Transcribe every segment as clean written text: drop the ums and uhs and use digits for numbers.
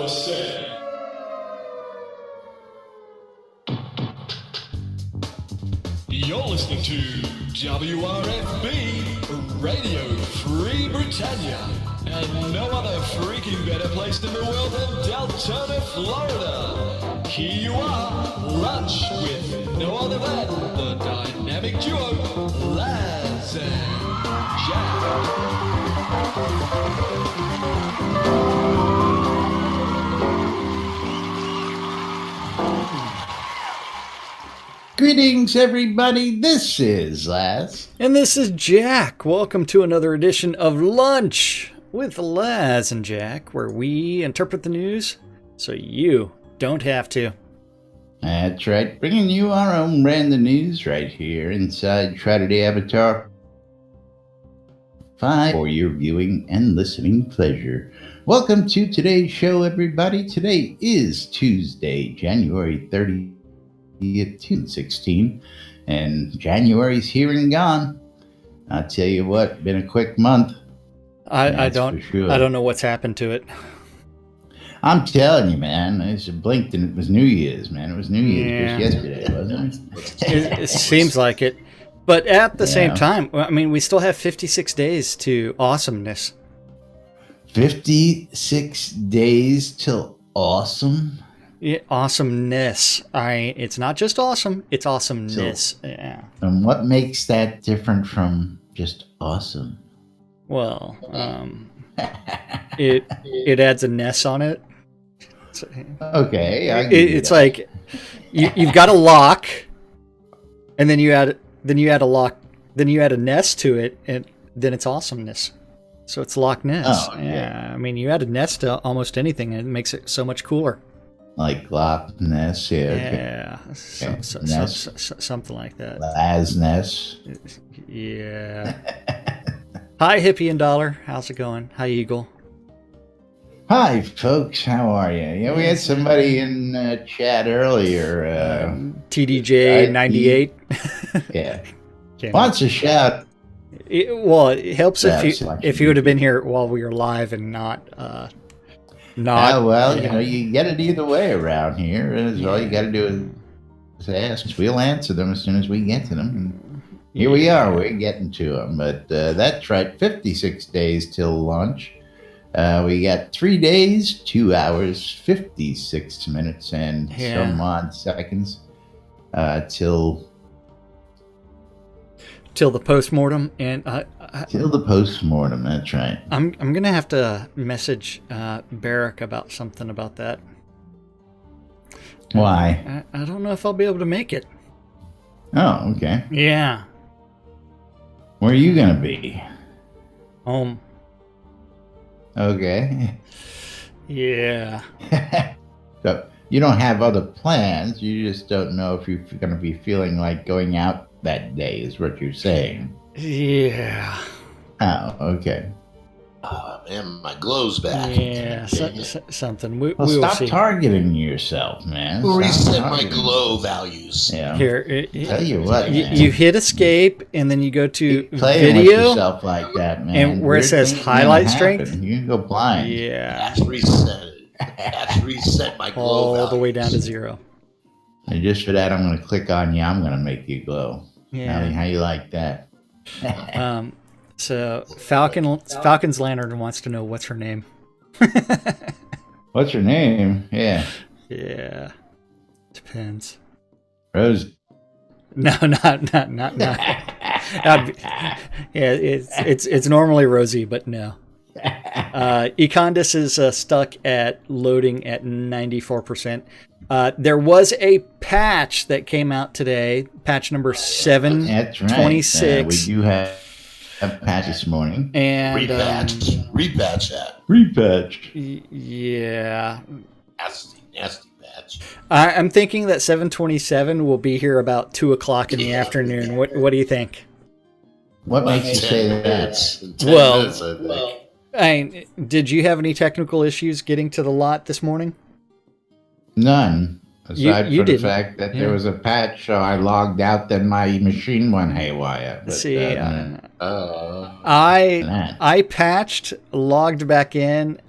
say. You're listening to WRFB Radio Free Britannia, and no other freaking better place in the world than Deltona, Florida. Here you are, lunch with no other than the dynamic duo, Laz and Jack. Greetings, everybody. This is Laz. And this is Jack. Welcome to another edition of Lunch with Laz and Jack, where we interpret the news so you don't have to. That's right. Bringing you our own random news right here inside Shroud Avatar 5 for your viewing and listening pleasure. Welcome to today's show, everybody. Today is Tuesday, January 30th. 2016, and January's here and gone. I'll tell you what, been a quick month. I don't know what's happened to it. I'm telling you, man, I just blinked and it was New Year's, man. It was New Year's just yesterday, wasn't it? It seems like it. But at the same time, I mean, we still have 56 days to awesomeness. 56 days till awesome? Awesomeness. It's not just awesome, it's awesomeness. Yeah. And what makes that different from just awesome? Well, it adds a ness on it. Okay. It's like you've got a lock, and then you add a lock, then you add a ness to it, and then it's awesomeness. So it's Loch Ness. Oh, okay. Yeah. I mean, you add a ness to almost anything, and it makes it so much cooler. Like Loch Ness, yeah. Something like that. Laz Ness. Yeah. Hi, Hippie and Dollar. How's it going? Hi, Eagle. Hi, folks. How are you? Yeah, we had somebody in chat earlier. TDJ98. Yeah. Wants a shout. It helps if you would have been here while we were live and not. Well, you get it either way around here. All you got to do is ask. We'll answer them as soon as we get to them. And here we are. We're getting to them. But that's right. 56 days till lunch. We got 3 days, 2 hours, 56 minutes, and some odd seconds till the postmortem, and till the postmortem. That's right. I'm gonna have to message Barrick about something about that. Why? I don't know if I'll be able to make it. Oh, okay. Yeah. Where are you gonna be? Home. Okay. Yeah. So you don't have other plans. You just don't know if you're gonna be feeling like going out that day, is what you're saying. Yeah. Oh, okay. Oh, man, my glow's back. Yeah, something. We'll stop see. targeting yourself, man. Reset my glow values. Yeah. Here, tell you what, you hit escape, and then you go to playing video. With yourself like that, man. And where it says highlight strength, you can go blind. Yeah. That's reset. That's reset my glow all values. the way down to 0. And just for that, I'm going to click on you. I'm going to make you glow. Yeah. How you like that? So Falcon's Lantern wants to know what's her name. What's her name? Yeah. Yeah. Depends. Rose. No, not. It's normally Rosie, but no. Econdis is stuck at loading at 94%. There was a patch that came out today, patch number 726. That's right. We do have a patch this morning. And repatch that. Repatch. Yeah. Nasty patch. I'm thinking that 727 will be here about 2:00 in the afternoon. What do you think? What makes you say that? Did you have any technical issues getting to the lot this morning? None. Aside from the didn't. fact that there was a patch, so I logged out, then my machine went haywire. But, I patched, logged back in,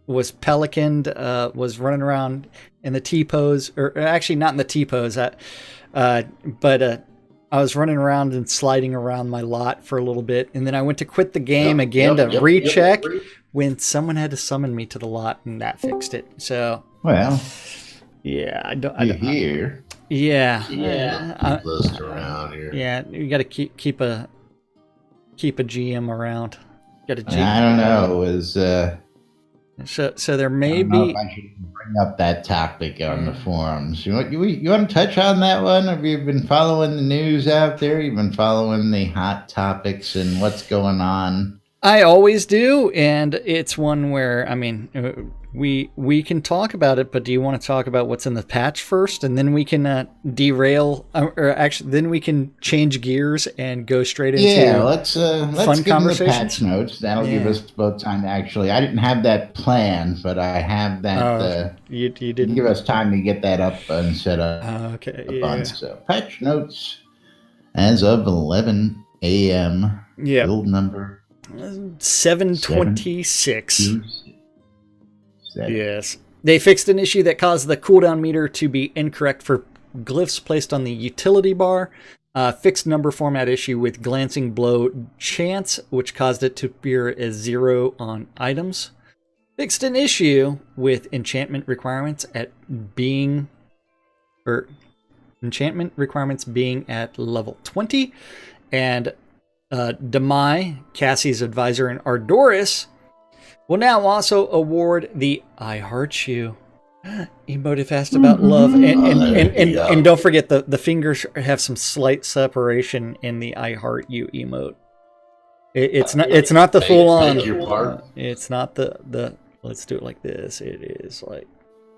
was pelicaned, was running around in the T-pose, or actually not in the T-pose, but I was running around and sliding around my lot for a little bit, and then I went to quit the game to recheck when someone had to summon me to the lot, and that fixed it. So, Well, yeah, I don't here. Yeah. Close around here. Yeah, you got to keep a GM around. Got a GM. I don't know. It was so there may I don't know be. if I should bring up that topic on the forums. You want to touch on that one? Have you been following the news out there? You've been following the hot topics and what's going on? I always do, and it's one where, I mean, we can talk about it, but do you want to talk about what's in the patch first, and then we can derail, or actually, then we can change gears and go straight into let's fun give them the conversations? patch notes. That'll give us both time to actually. I didn't have that planned, but I have that. You didn't give us time to get that up and set up. Okay, a bunch. So patch notes as of 11 a.m. Yeah, build number 726. Yes. They fixed an issue that caused the cooldown meter to be incorrect for glyphs placed on the utility bar. Fixed number format issue with glancing blow chance, which caused it to appear as 0 on items. Fixed an issue with enchantment requirements being at level 20. And Demai, Cassie's advisor, and Ardoris will now also award the I Heart You emote asked about love. And don't forget, the fingers have some slight separation in the I Heart You emote. It's not the full on. It's not the let's do it like this. It is like.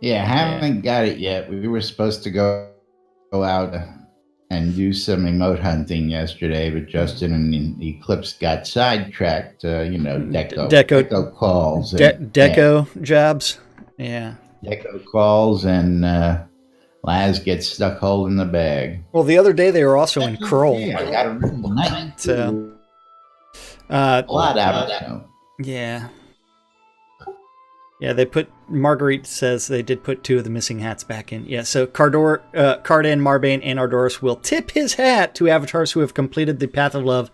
Yeah, haven't got it yet. We were supposed to go out and do some emote hunting yesterday, but Justin and Eclipse got sidetracked. Deco calls. Deco jabs. Yeah. Deco calls, and Laz gets stuck holding the bag. Well, the other day they were also in Kroll. Yeah, I got a real night. So, a lot out of that. Yeah. Yeah, Marguerite says they did put 2 of the missing hats back in. Yeah, so Cardan, Marbane, and Ardoris will tip his hat to avatars who have completed the Path of Love,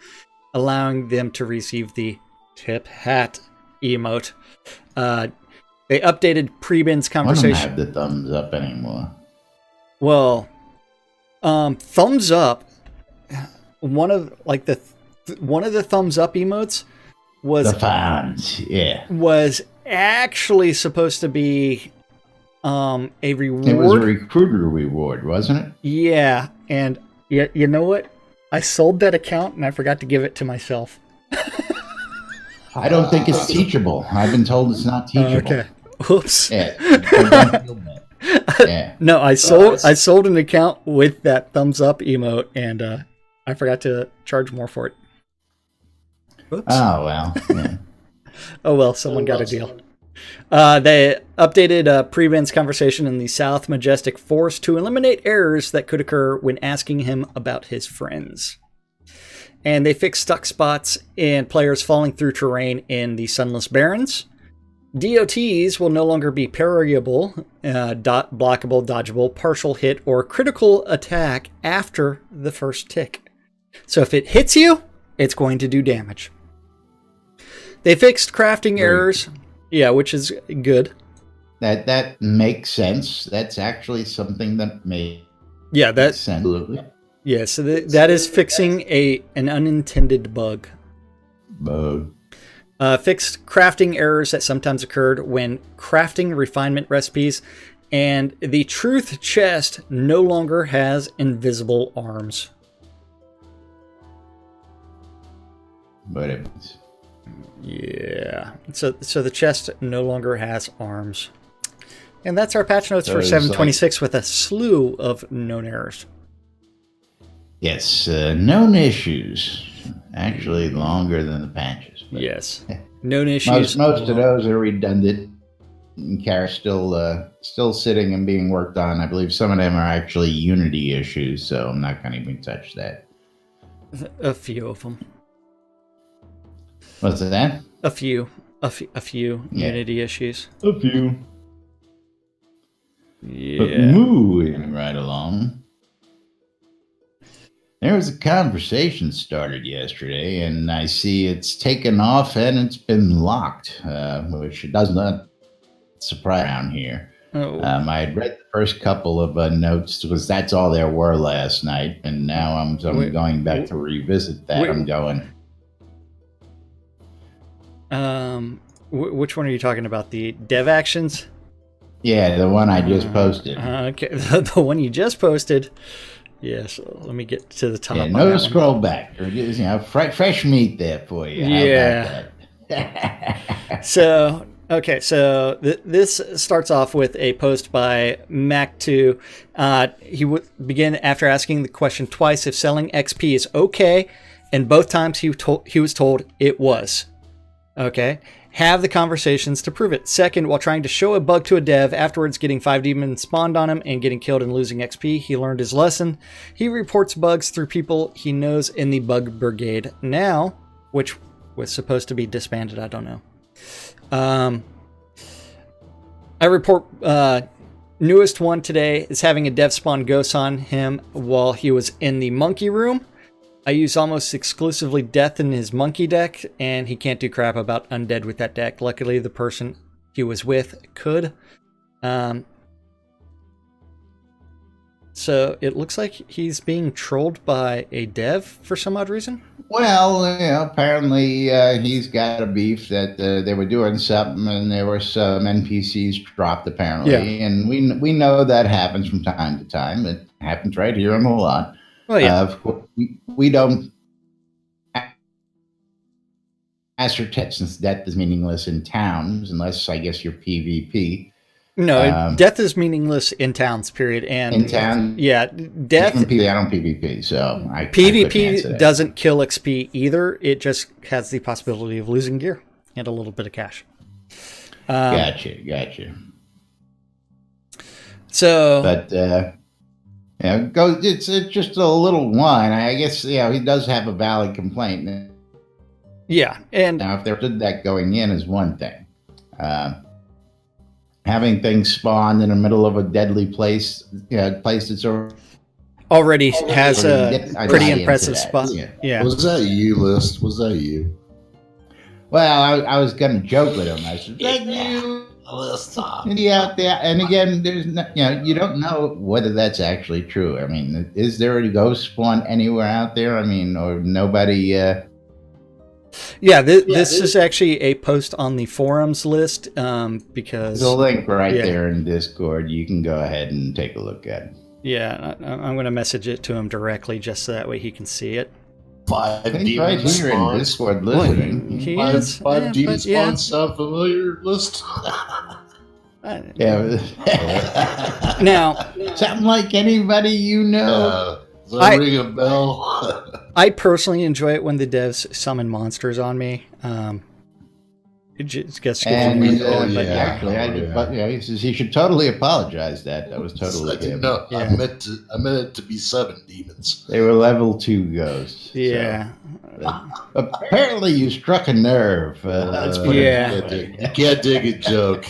allowing them to receive the tip hat emote. They updated Prebin's conversation. I don't have the thumbs up anymore. Well, thumbs up. One of the thumbs up emotes was the fans. Yeah, was actually supposed to be a reward. It was a recruiter reward, wasn't it? Yeah, and you know what? I sold that account and I forgot to give it to myself. I don't think it's teachable. I've been told it's not teachable. Okay. Oops. Yeah. Don't feel bad. Yeah. No, I sold an account with that thumbs up emote, and I forgot to charge more for it. Oops. Oh well. Yeah. Oh well, someone got a deal. They updated Prebin's conversation in the South Majestic Forest to eliminate errors that could occur when asking him about his friends. And they fixed stuck spots and players falling through terrain in the Sunless Barrens. DOTs will no longer be parryable, blockable, dodgeable, partial hit, or critical attack after the first tick. So if it hits you, it's going to do damage. They fixed crafting errors, which is good. That makes sense. That's actually something that makes sense. Absolutely. Yeah, so that is fixing an unintended bug. Fixed crafting errors that sometimes occurred when crafting refinement recipes, and the truth chest no longer has invisible arms. But it was. Yeah. So the chest no longer has arms. And that's our patch notes for 726 with a slew of known errors. Yes, known issues. Actually longer than the patches. Yes. Known issues. Most of those are redundant. And Kara's still sitting and being worked on. I believe some of them are actually Unity issues, so I'm not going to even touch that. A few of them. What's that? A few. A few Unity issues. A few. Yeah. But moving right along, there was a conversation started yesterday, and I see it's taken off and it's been locked, which does not surprise around here. Oh. I had read the first couple of notes because that's all there were last night, and now I'm going back to revisit that. I'm going. Which one are you talking about? The dev actions? Yeah, the one I just posted. Okay, the one you just posted. Yes, let me get to the top. Yeah, no scroll back. Or just, fresh meat there for you. Yeah. How about that? So this starts off with a post by Mac2. He would begin after asking the question twice if selling XP is okay, and both times he was told it was. Okay. Have the conversations to prove it. Second, while trying to show a bug to a dev, afterwards getting 5 demons spawned on him and getting killed and losing XP, he learned his lesson. He reports bugs through people he knows in the bug brigade now, which was supposed to be disbanded. I don't know. I report newest one today is having a dev spawn ghost on him while he was in the monkey room. I use almost exclusively death in his monkey deck, and he can't do crap about undead with that deck. Luckily, the person he was with could. So it looks like he's being trolled by a dev for some odd reason. Well, apparently he's got a beef that they were doing something and there were some NPCs dropped, apparently. Yeah. And we know that happens from time to time. It happens right here on the lot. Well, yeah. Of course, we don't ascertain, since death is meaningless in towns, unless I guess you're PvP. No, death is meaningless in towns, period. And in town, yeah, death. I don't PvP, so PvP doesn't kill XP either. It just has the possibility of losing gear and a little bit of cash. Gotcha. So, but it's just a little one. I guess he does have a valid complaint. Yeah, and now if there did that going in is one thing. Having things spawned in the middle of a deadly place, place that's already has a pretty impressive spot. Yeah. Was that you, List? Was that you? Well, I was going to joke with him. I said, you out there. And again, there's you don't know whether that's actually true. I mean, is there a ghost spawn anywhere out there? I mean, or nobody... This is actually a post on the forums list because... There's a link right there in Discord. You can go ahead and take a look at it. Yeah, I'm going to message it to him directly just so that way he can see it. 5 demons right here in Discord listening. Five demons spawns sound familiar, List? Yeah. Now... Something like anybody you know... Does that ring a bell? I personally enjoy it when the devs summon monsters on me. It just gets me going. But actually, I do. But he says he should totally apologize. That was totally him. No, yeah. I meant it to be 7 demons. They were level 2 ghosts. Yeah. So. Apparently, you struck a nerve. You can't dig a joke.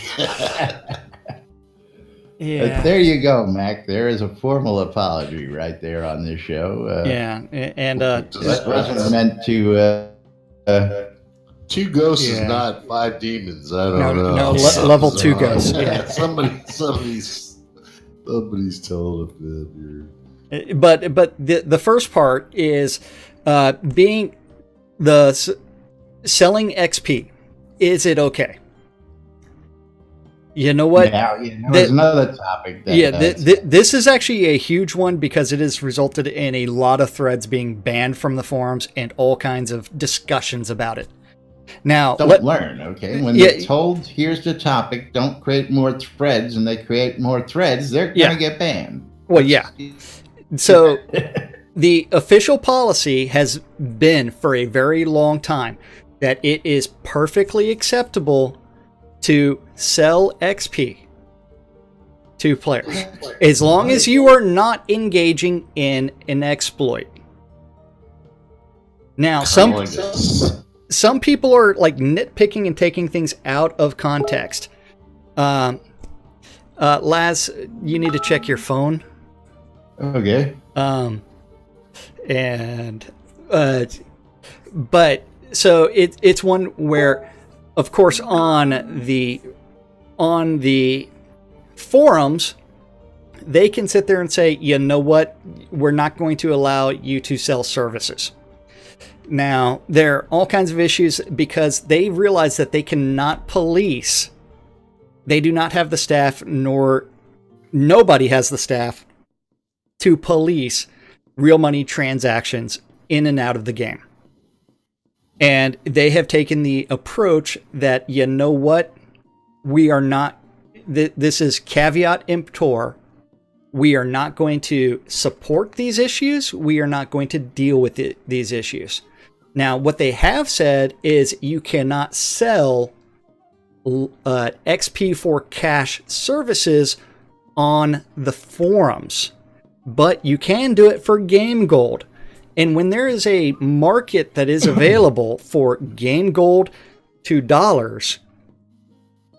Yeah. But there you go, Mac. There is a formal apology right there on this show. And that wasn't meant to. 2 ghosts is not 5 demons. I don't know. No, level 2 ghosts. Yeah. Somebody's telling a bit here. But the first part is being the selling XP. Is it okay? You know what? There's another topic. This is actually a huge one because it has resulted in a lot of threads being banned from the forums and all kinds of discussions about it. Now, learn, okay? When they're told, here's the topic, don't create more threads, and they create more threads, they're going to get banned. Well, yeah. So the official policy has been for a very long time that it is perfectly acceptable to sell XP to players as long as you are not engaging in an exploit. Now, some people are like nitpicking and taking things out of context. Laz, you need to check your phone. Okay. But so it's one where, of course, on the forums, they can sit there and say, you know what, we're not going to allow you to sell services. Now, there are all kinds of issues because they realize that they cannot police. They do not have the staff, nor nobody has the staff to police real money transactions in and out of the game. And they have taken the approach that, you know what, we are not, this is caveat emptor. We are not going to support these issues. We are not going to deal with these issues. Now, what they have said is you cannot sell XP for cash services on the forums, but you can do it for game gold. And when there is a market that is available for game gold $2,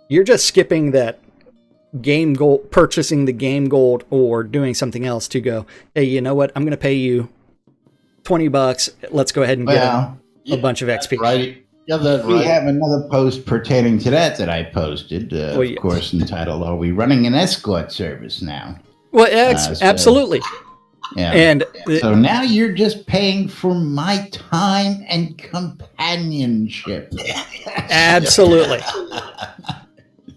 you're just skipping that game gold, purchasing the game gold or doing something else to go, hey, you know what? I'm going to pay you $20. Let's go ahead and get a bunch of XP. Right. Yeah, that's We right. have another post pertaining to that I posted, of course, entitled, Are We Running an Escort Service Now? Well, absolutely. Yeah. And so now you're just paying for my time and companionship. absolutely.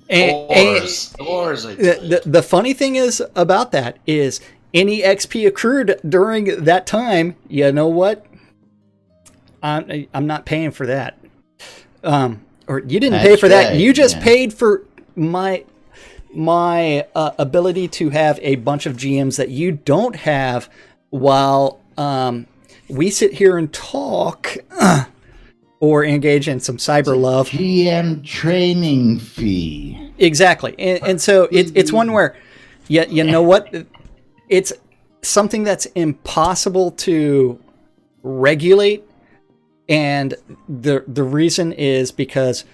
Wars. The funny thing is about that is any XP accrued during that time, you know what? I'm not paying for that. Or you didn't pay for that. You just paid for my ability to have a bunch of GMs that you don't have while we sit here and talk or engage in some cyber love. GM training fee. Exactly. And so it's one where, you know what? It's something that's impossible to regulate. And the reason is because,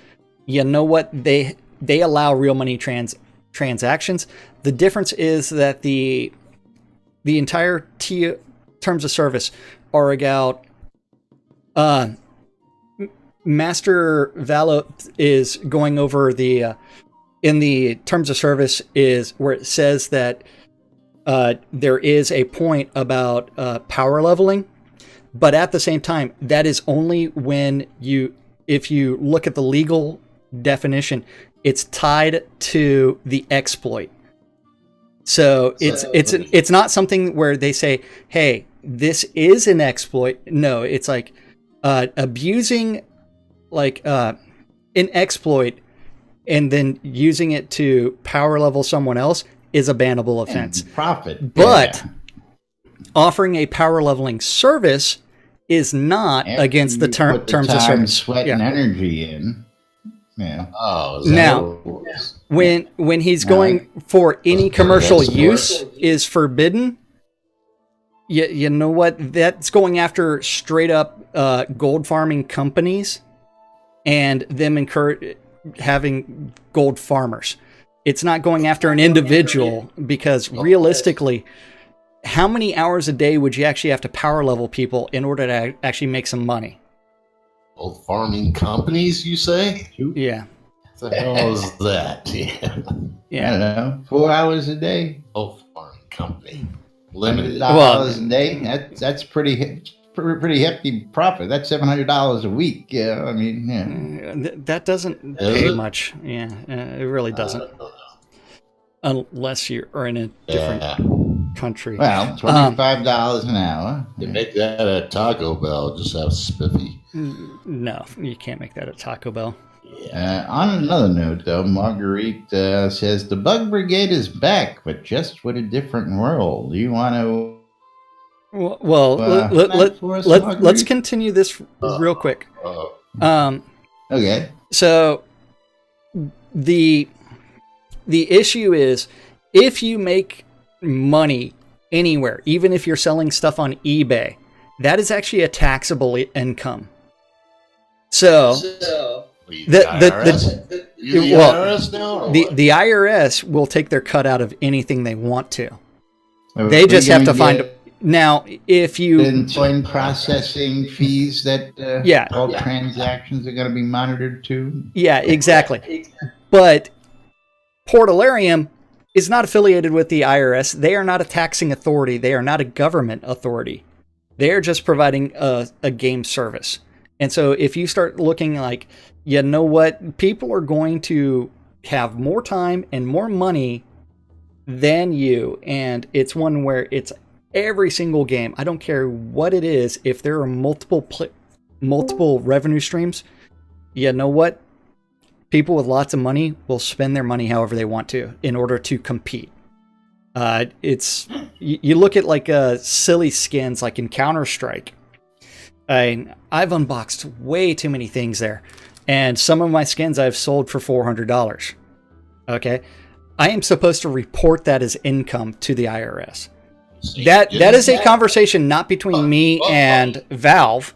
you know what? They allow real money transactions. The difference is that the entire terms of service are about Master Valo is going over the in the terms of service is where it says that there is a point about power leveling, but at the same time that is only when if you look at the legal definition, it's tied to the exploit. So it's not something where they say, hey, this is an exploit. No, it's like abusing like an exploit and then using it to power level someone else is a bannable offense. And profit. But offering a power leveling service is not After against the you terms put the of time, service. sweat, and energy in. Yeah. Oh, Now, when he's going for any commercial use is forbidden, you know what? That's going after straight up gold farming companies and them having gold farmers. It's not going after an individual because realistically, how many hours a day would you actually have to power level people in order to actually make some money? Old farming companies, you say? Yeah. What the hell is that? I don't know. 4 hours a day. Old farming company. Limited. $100 a day. That's pretty hefty profit. That's $700 a week. Yeah, I mean, yeah. That doesn't pay much. Yeah, it really doesn't. Unless you are in a different country. Well, $25 an hour. They make that at Taco Bell. Just have spiffy. No, you can't make that at Taco Bell. On another note, though, Marguerite says the Bug Brigade is back, but just with a different role. Do you want to? Well, let's continue this real quick. Okay. So the issue is if you make money anywhere, even if you're selling stuff on eBay, that is actually a taxable income. So The IRS? You the well, IRS now? Or the what? the IRS will take their cut out of anything they want to. Are They we just have gonna to find. get Now, if you coin processing fees that Yeah. all transactions are going to be monitored too. Yeah, exactly. But Portalarium is not affiliated with the IRS. They are not a taxing authority. They are not a government authority. They are just providing a game service. And so if you start looking like, you know what, people are going to have more time and more money than you. And it's one where it's every single game. I don't care what it is. If there are multiple revenue streams, you know what? People with lots of money will spend their money however they want to in order to compete. You look at like silly skins like in Counter-Strike. I've unboxed way too many things there, and some of my skins I've sold for $400. Okay, I am supposed to report that as income to the IRS. That is a conversation not between me and Valve.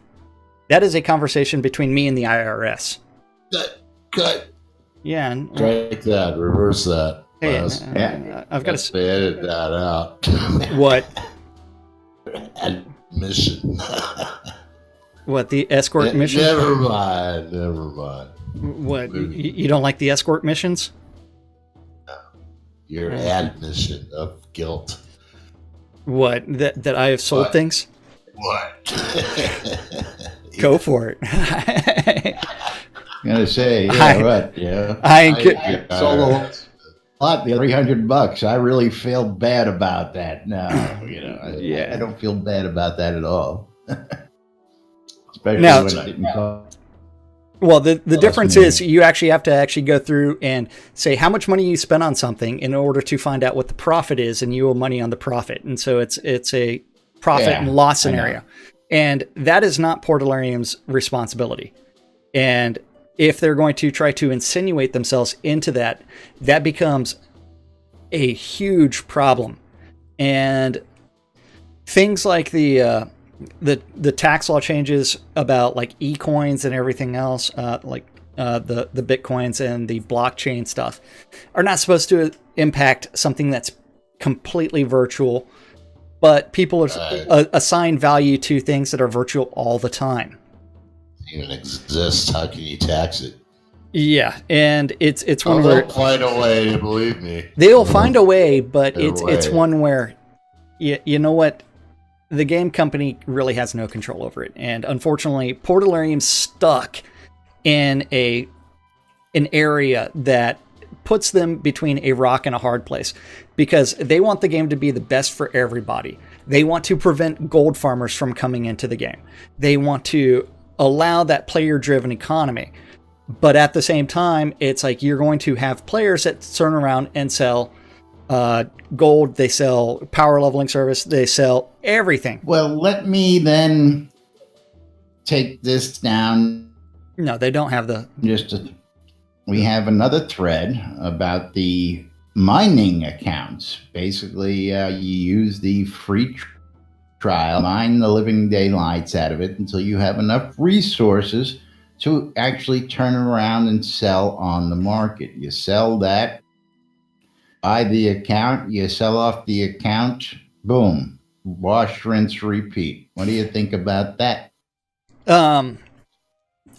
That is a conversation between me and the IRS. Cut. Yeah. Strike that. Reverse that. Hey, I've got to edit that out. What? Admission. What, the escort mission? Never mind. What? You don't like the escort missions? Your admission of guilt. What? That I have sold things? What? Go for it. I'm gonna say, yeah. I sold a lot, $300. I really feel bad about that. No, I don't feel bad about that at all. Especially Now, when I didn't call. Well, the difference is you actually have to go through and say how much money you spent on something in order to find out what the profit is, and you owe money on the profit. And so it's a profit and loss scenario. And that is not Portalarium's responsibility. And if they're going to try to insinuate themselves into that, that becomes a huge problem. And things like the tax law changes about like e-coins and everything else, like the Bitcoins and the blockchain stuff, are not supposed to impact something that's completely virtual, but people assign value to things that are virtual all the time. Even exists, how can you tax it? Yeah, and it's one where they'll find a way, believe me. They'll find a way, but it's one where you know what, the game company really has no control over it. And unfortunately, Portalarium's stuck in an area that puts them between a rock and a hard place, because they want the game to be the best for everybody. They want to prevent gold farmers from coming into the game. They want to allow that player-driven economy. But at the same time, it's like you're going to have players that turn around and sell gold, they sell power leveling service, they sell everything. Well, let me then take this down. No, they don't have the... We have another thread about the mining accounts. Basically, you use the free trial, mine the living daylights out of it until you have enough resources to actually turn around and sell on the market. You sell that, buy the account, you sell off the account, boom, wash, rinse, repeat. What do you think about that? I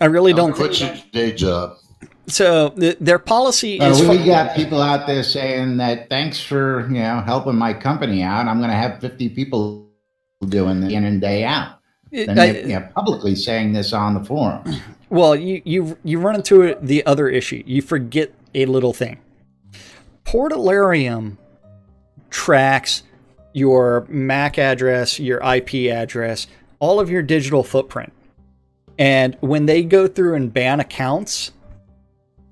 really don't quit your day job. So their policy is... We got people out there saying that thanks for helping my company out. I'm going to have 50 people doing this day in and day out. And they're publicly saying this on the forum. Well, you run into the other issue. You forget a little thing. Portalarium tracks your MAC address, your IP address, all of your digital footprint. And when they go through and ban accounts,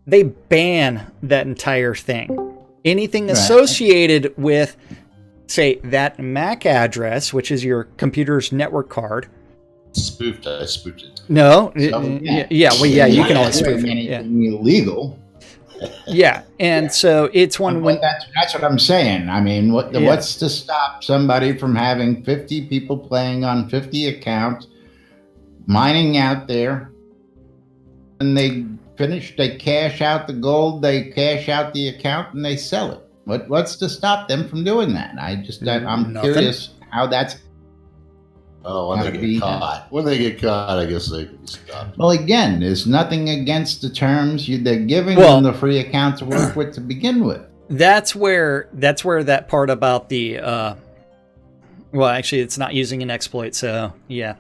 they ban that entire thing. Anything associated with, say, that MAC address, which is your computer's network card. I spoofed it. No, you can always spoof it. Anything illegal. Yeah, and so it's one when... That's what I'm saying. I mean, what's to stop somebody from having 50 people playing on 50 accounts, mining out there, when they finish, they cash out the gold, they cash out the account, and they sell it. What's to stop them from doing that? I'm Nothing. curious how that's. Oh, when they get caught. When they get caught, I guess they can be stopped. Well, again, there's nothing against the terms. They're giving them the free account to work with to begin with. That's where that part about the well, actually, it's not using an exploit, so yeah.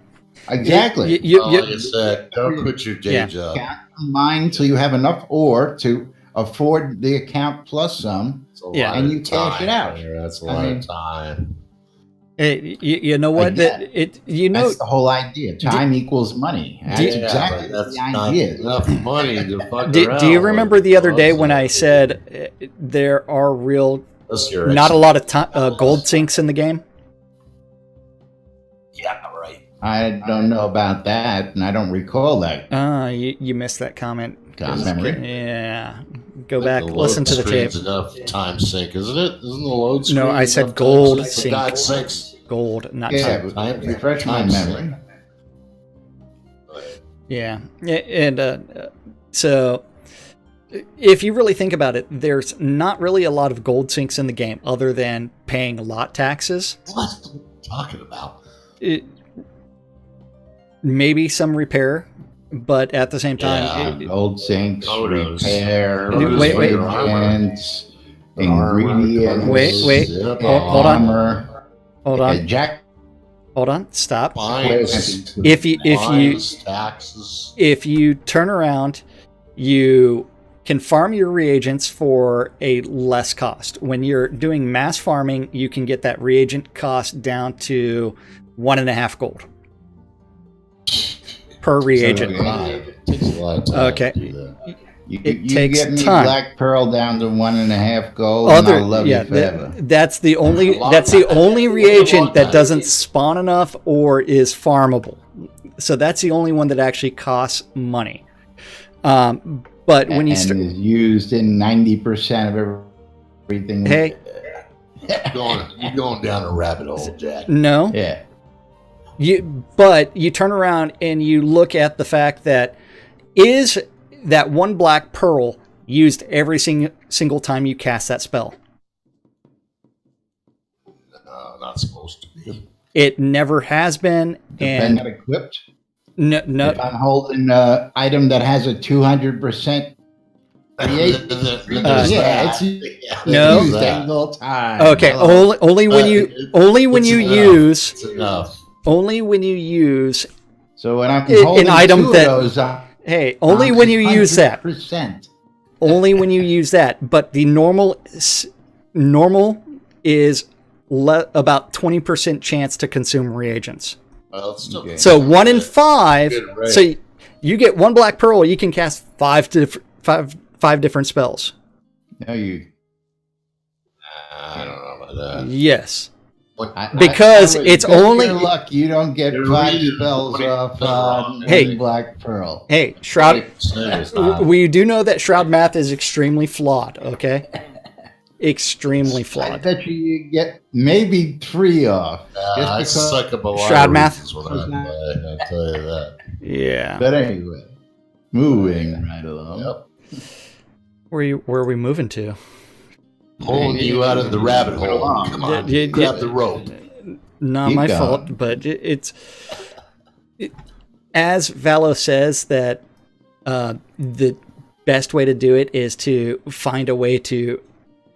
Exactly. Like I said, don't quit your day job. Mine till you have enough ore to afford the account plus some, and you cash it out. That's a lot of time. You know what? That's the whole idea. Time equals money. That's exactly the idea. Enough money to fuck do around you remember the other day when I said there are not a lot of gold sinks in the game? Yeah, right. I don't know about that, and I don't recall that. You missed that comment. Memory. Yeah. Go back, listen to the tape. Enough time sink, isn't it? Isn't the load screen? No, I said gold sink. For God's sakes. Gold, not time. Refresh my memory. Yeah, and so if you really think about it, there's not really a lot of gold sinks in the game other than paying lot taxes. What are you talking about? Maybe some repair, but at the same time, gold sinks, photos, repair, ingredients. Wait, hold on. Hold on. Jack. Hold on. Stop. Fines, taxes. If you turn around, you can farm your reagents for a less cost. When you're doing mass farming, you can get that reagent cost down to 1.5 gold per reagent. It takes a lot of time to do that. You get me black pearl down to 1.5 gold, and I'll love you forever. That's the only reagent that doesn't spawn enough or is farmable. So that's the only one that actually costs money. But when you start, is used in 90% of everything. Hey, you're going down a rabbit hole, Jack. No. Yeah. But you turn around and you look at the fact that is that one black pearl used every single time you cast that spell? No, not supposed to be. It never has been. And not equipped? No. If I'm holding an item that has a 200% it's used single time. Okay, only when you use. It's enough. Only when you use. So when I'm holding an item two that. Of those, only when you use that. Only when you use that. But the normal is about 20% chance to consume reagents. Well, it's still so 1 in 5. So you get one black pearl, you can cast five different spells. No, I don't know about that. Yes. Because it's only your luck. You don't get 5 spells off black pearl. Hey, Shroud. We do know that Shroud math is extremely flawed. Okay, extremely flawed. I bet you get maybe 3 off. I suck up a lot Shroud of math. I'll tell you that. Yeah. But anyway, moving right along. Yep. Where are we moving to? Pulling you out of the rabbit hole. Come on, grab the rope. Not my fault, but it's as Valo says that the best way to do it is to find a way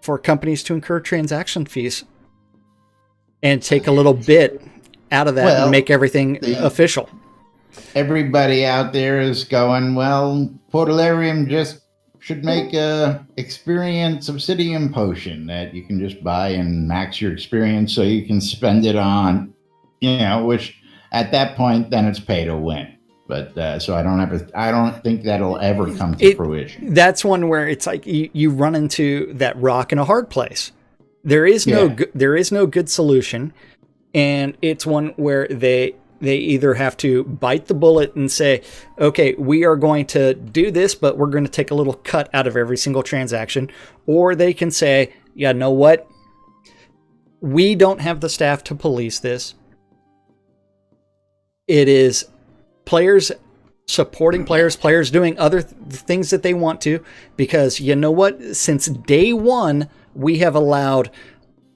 for companies to incur transaction fees and take a little bit out of that and make everything official. Everybody out there is going, well, Portalarium just should make a experience obsidian potion that you can just buy and max your experience so you can spend it on, which at that point, then it's pay to win. But so I don't think that'll ever come to fruition. That's one where it's like you run into that rock in a hard place. There is no good solution. And it's one where they either have to bite the bullet and say, okay, we are going to do this, but we're going to take a little cut out of every single transaction. Or they can say, yeah, know what? We don't have the staff to police this. It is players supporting players doing other things that they want to, because you know what? Since day one, we have allowed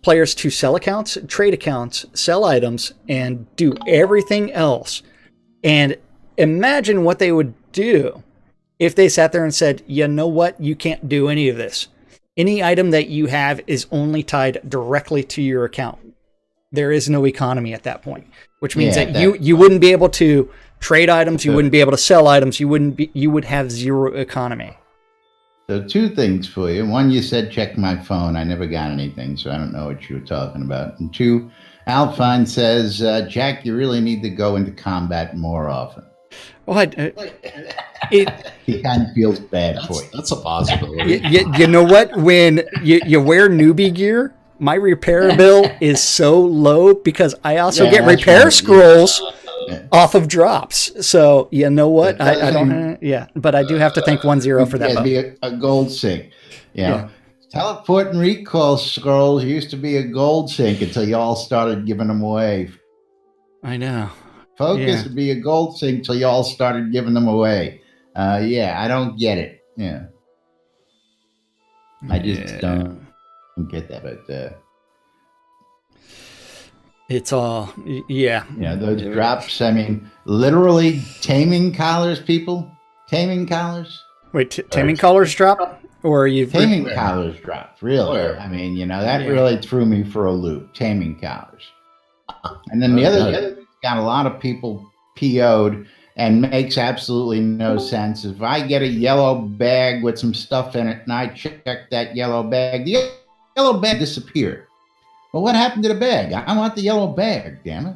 players to sell accounts, trade accounts, sell items, and do everything else. And imagine what they would do if they sat there and said, you know what? You can't do any of this. Any item that you have is only tied directly to your account. There is no economy at that point, which means that you wouldn't be able to trade items, you wouldn't be able to sell items, you would have zero economy. So 2 things for you. 1, you said check my phone. I never got anything, so I don't know what you were talking about. And 2, Alphine says, Jack, you really need to go into combat more often. Well, He kind of feels bad for you. That's a possibility. You know what? When you wear newbie gear, my repair bill is so low because I also get repair scrolls off of drops. So you know what? I don't. But I do have to thank 10 for that. It'd be a gold sink. You know, teleport and recall scrolls used to be a gold sink until you all started giving them away. I know. Focus would be a gold sink until you all started giving them away. I don't get it. Yeah, I just don't get that. But it's all those drops. I mean, literally taming collars, people. Taming collars. Wait, taming collars drop, or are you taming collars drop? Really? Where? I mean, that really threw me for a loop. Taming collars. And then the other got a lot of people PO'd and makes absolutely no sense. If I get a yellow bag with some stuff in it and I check that yellow bag, the yellow bag disappeared. Well, what happened to the bag? I want the yellow bag, damn it.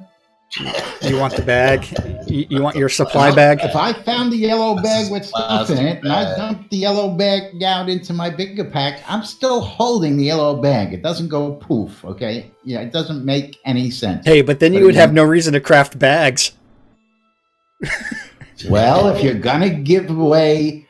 You want the bag? You want your supply bag? If I found the yellow bag with stuff in it and I dumped the yellow bag out into my bigger pack, I'm still holding the yellow bag. It doesn't go poof, okay? Yeah, it doesn't make any sense. Hey, but then you would have no reason to craft bags. Well, if you're going to give away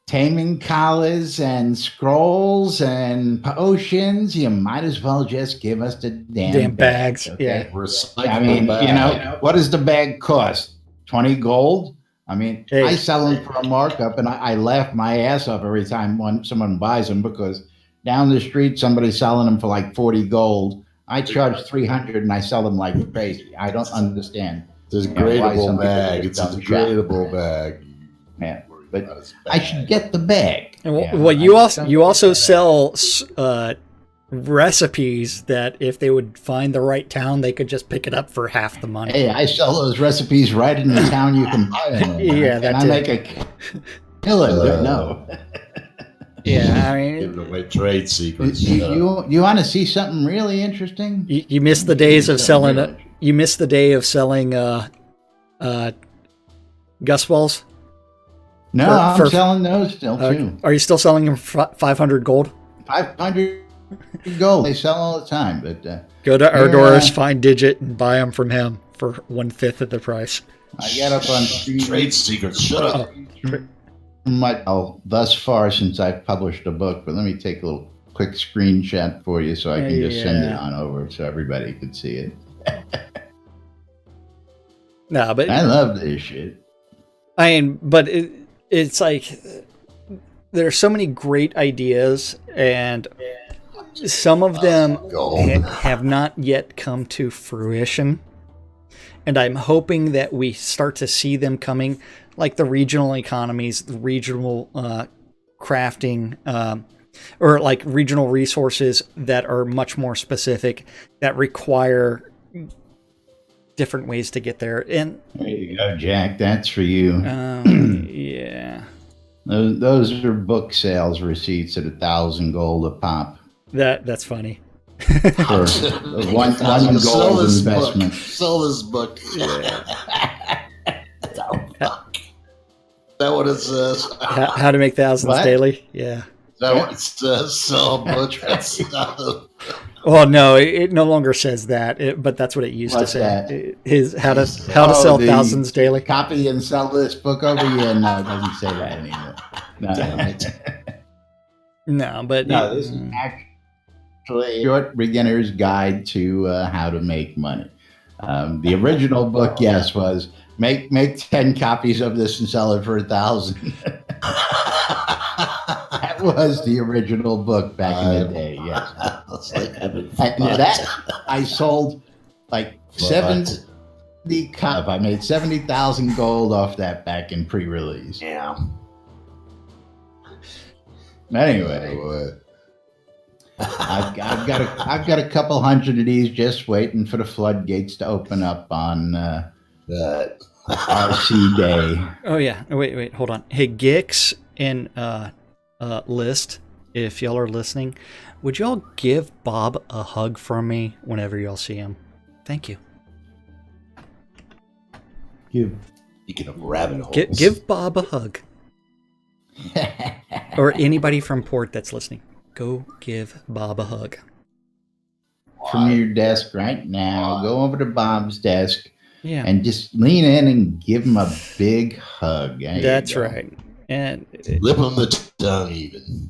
taming collars and scrolls and potions, you might as well just give us the damn bags. Okay? Recyclable I mean, bag. what does the bag cost? 20 gold? I mean, I sell them for a markup, and I laugh my ass off every time someone buys them, because down the street somebody's selling them for like 40 gold. I charge 300 and I sell them like crazy. I don't understand. It's a gradable bag. It's a gradable bag. Yeah, but I should get the bag. And you also sell recipes that if they would find the right town, they could just pick it up for half the money. Hey, I sell those recipes right in the town you can buy them. Yeah, that's I make a killing. No. Yeah, I mean, giving away trade secrets. You want to see something really interesting? You miss the days of selling. You miss the day of selling Gus balls. No, I'm selling those still too. Are you still selling them for 500 gold? 500 gold. They sell all the time, but go to Ardor's, find Digit, and buy them from him for 1/5 of the price. I got up on trade secrets. Shut up. Thus far since I've published a book, but let me take a little quick screenshot for you so I can just send it on over so everybody could see it. No, but I love this shit. I mean, but it's like there are so many great ideas, and some of them have not yet come to fruition. And I'm hoping that we start to see them coming, like the regional economies, the regional crafting, or like regional resources that are much more specific, that require different ways to get there. And there you go, Jack. That's for you. Yeah. Those are book sales receipts at 1,000 gold a pop. That's funny. For one gold investment. Sell this book. Yeah. That what it says. How to make thousands daily? Yeah. That what it says. Sell butcher. Oh no, it no longer says that. But that's what it used to say. How to sell thousands daily. Copy and sell this book over here. No, it doesn't say that anymore. No, this is actually a short beginner's guide to how to make money. The original book, yes, was Make 10 copies of this and sell it for 1,000. That was the original book back in the day. Yes, It's like having and fun. that I sold like 70 copies. I made 70,000 gold off that back in pre-release. Yeah. Anyway, I've got a couple hundred of these just waiting for the floodgates to open up on RC Day. Oh yeah. Wait, hold on. Hey, Gix and List, if y'all are listening, would y'all give Bob a hug from me whenever y'all see him? Thank you. Speaking of rabbit holes. Give Bob a hug. Or anybody from Port that's listening. Go give Bob a hug. From your desk right now, go over to Bob's desk Yeah. and just lean in and give him a big hug. There you That's go. right. And Lip him the tongue even.